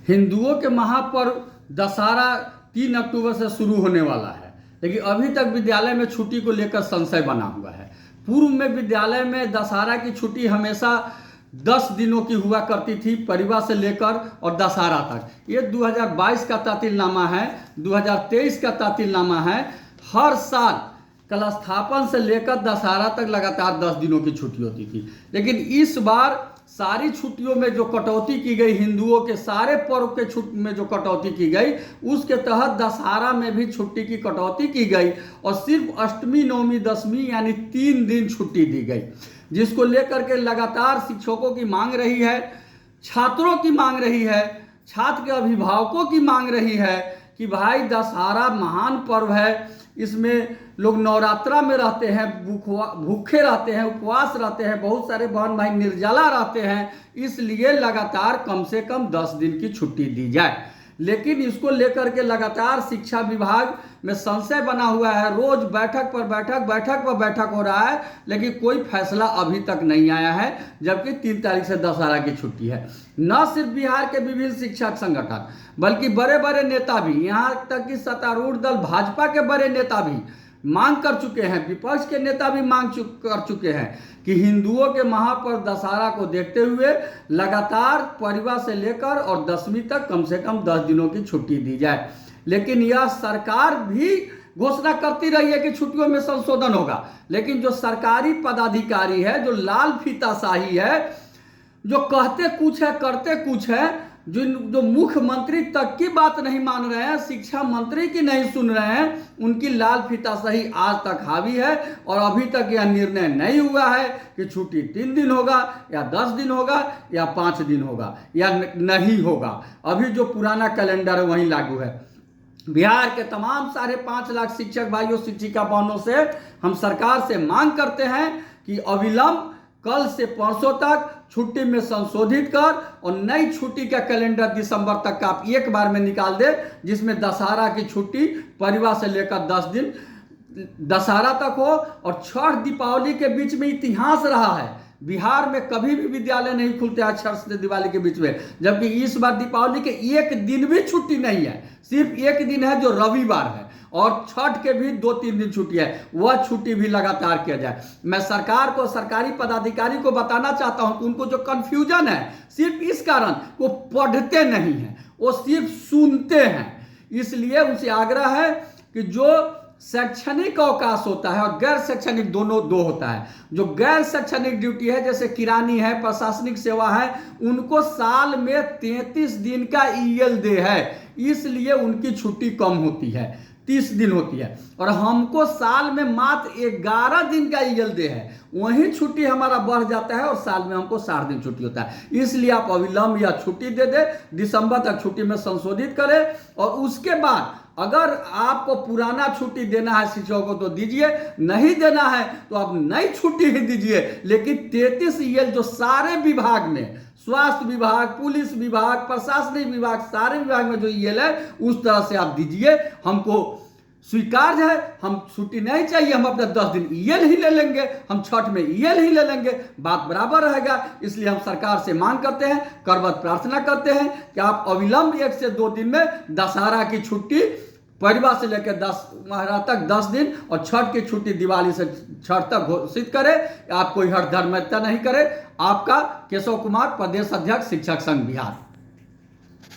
हिंदुओं के महापर्व दशहरा 3 अक्टूबर से शुरू होने वाला है, लेकिन अभी तक विद्यालय में छुट्टी को लेकर संशय बना हुआ है। पूर्व में विद्यालय में दशहरा की छुट्टी हमेशा 10 दिनों की हुआ करती थी, परिवार से लेकर और दशहरा तक। ये 2022 का तातीलनामा है, 2023 का तातीलनामा है। हर साल कलश स्थापन से लेकर दशहरा तक लगातार 10 दिनों की छुट्टी होती थी, लेकिन इस बार सारी छुट्टियों में जो कटौती की गई, हिंदुओं के सारे पर्व के छुट्टी में जो कटौती की गई, उसके तहत दशहरा में भी छुट्टी की कटौती की गई और सिर्फ अष्टमी, नवमी, दशमी यानी 3 दिन छुट्टी दी गई, जिसको लेकर के लगातार शिक्षकों की मांग रही है, छात्रों की मांग रही है, छात्र के अभिभावकों की मांग रही है कि भाई दशहरा महान पर्व है, इसमें लोग नवरात्रा में रहते हैं, भूखे रहते हैं, उपवास रहते हैं, बहुत सारे बहन भाई निर्जला रहते हैं, इसलिए लगातार कम से कम 10 दिन की छुट्टी दी जाए। लेकिन इसको लेकर के लगातार शिक्षा विभाग में संशय बना हुआ है। रोज बैठक पर बैठक हो रहा है, लेकिन कोई फैसला अभी तक नहीं आया है, जबकि 3 तारीख से दशहरा की छुट्टी है। न सिर्फ बिहार के विभिन्न शिक्षक संगठन बल्कि बड़े बड़े नेता भी, यहाँ तक कि सत्तारूढ़ दल भाजपा के बड़े नेता भी मांग कर चुके हैं, विपक्ष के नेता भी कर चुके हैं कि हिंदुओं के महापर्व दशहरा को देखते हुए लगातार परिवार से लेकर और 10वीं तक कम से कम 10 दिनों की छुट्टी दी जाए। लेकिन यह सरकार भी घोषणा करती रही है कि छुट्टियों में संशोधन होगा, लेकिन जो सरकारी पदाधिकारी है, जो लाल फीताशाही है, जो कहते कुछ है करते कुछ है, जो मुख्यमंत्री तक की बात नहीं मान रहे हैं, शिक्षा मंत्री की नहीं सुन रहे हैं, उनकी लाल फीताशाही आज तक हावी है और अभी तक यह निर्णय नहीं हुआ है कि छुट्टी 3 दिन होगा या 10 दिन होगा या 5 दिन होगा या नहीं होगा। अभी जो पुराना कैलेंडर है वही लागू है। बिहार के तमाम 5.5 लाख शिक्षक भाइयों शिक्षिका बहनों से हम सरकार से मांग करते हैं कि अविलंब कल से परसों तक छुट्टी में संशोधित कर और नई छुट्टी का कैलेंडर दिसंबर तक का आप एक बार में निकाल दे, जिसमें दशहरा की छुट्टी परिवार से लेकर 10 दिन दशहरा तक हो। और छठ दीपावली के बीच में इतिहास रहा है, बिहार में कभी भी विद्यालय नहीं खुलते हैं छठ से दिवाली के बीच में, जबकि इस बार दीपावली के एक दिन भी छुट्टी नहीं है, सिर्फ एक दिन है जो रविवार है, और छठ के भी 2-3 दिन छुट्टी है, वह छुट्टी भी लगातार किया जाए। मैं सरकार को, सरकारी पदाधिकारी को बताना चाहता हूं कि उनको जो कंफ्यूजन है सिर्फ इस कारण वो पढ़ते नहीं हैं, वो सिर्फ सुनते हैं। इसलिए उनसे आग्रह है कि जो शैक्षणिक अवकाश होता है और गैर शैक्षणिक दोनों दो होता है, जो गैर शैक्षणिक ड्यूटी है जैसे किरानी है, प्रशासनिक सेवा है, उनको साल में 33 दिन का ईएल डे है, इसलिए उनकी छुट्टी कम होती है, 30 दिन होती है, और हमको साल में मात्र 11 दिन का ईएल डे है, वहीं छुट्टी हमारा बढ़ जाता है और साल में हमको 60 दिन छुट्टी होता है। इसलिए आप अविलंब या छुट्टी दे दे, दिसंबर तक छुट्टी में संशोधित करें, और उसके बाद अगर आपको पुराना छुट्टी देना है शिक्षकों को तो दीजिए, नहीं देना है तो आप नई छुट्टी ही दीजिए, लेकिन 33 ईएल जो सारे विभाग में, स्वास्थ्य विभाग, पुलिस विभाग, प्रशासनिक विभाग, सारे विभाग में जो ईएल है उस तरह से आप दीजिए। हमको स्वीकार्य है, हम छुट्टी नहीं चाहिए, हम अपने 10 दिन ईएल ही ले लेंगे, हम छठ में ईएल ही ले लेंगे, बात बराबर रहेगा। इसलिए हम सरकार से मांग करते हैं, करबद्ध प्रार्थना करते हैं कि आप अविलंब 1 से 2 दिन में दशहरा की छुट्टी परिवार से लेकर दशहरा तक 10 दिन और छठ की छुट्टी दिवाली से छठ तक घोषित करें। आप कोई हठधर्मिता नहीं करें। आपका केशव कुमार, प्रदेश अध्यक्ष शिक्षक संघ बिहार।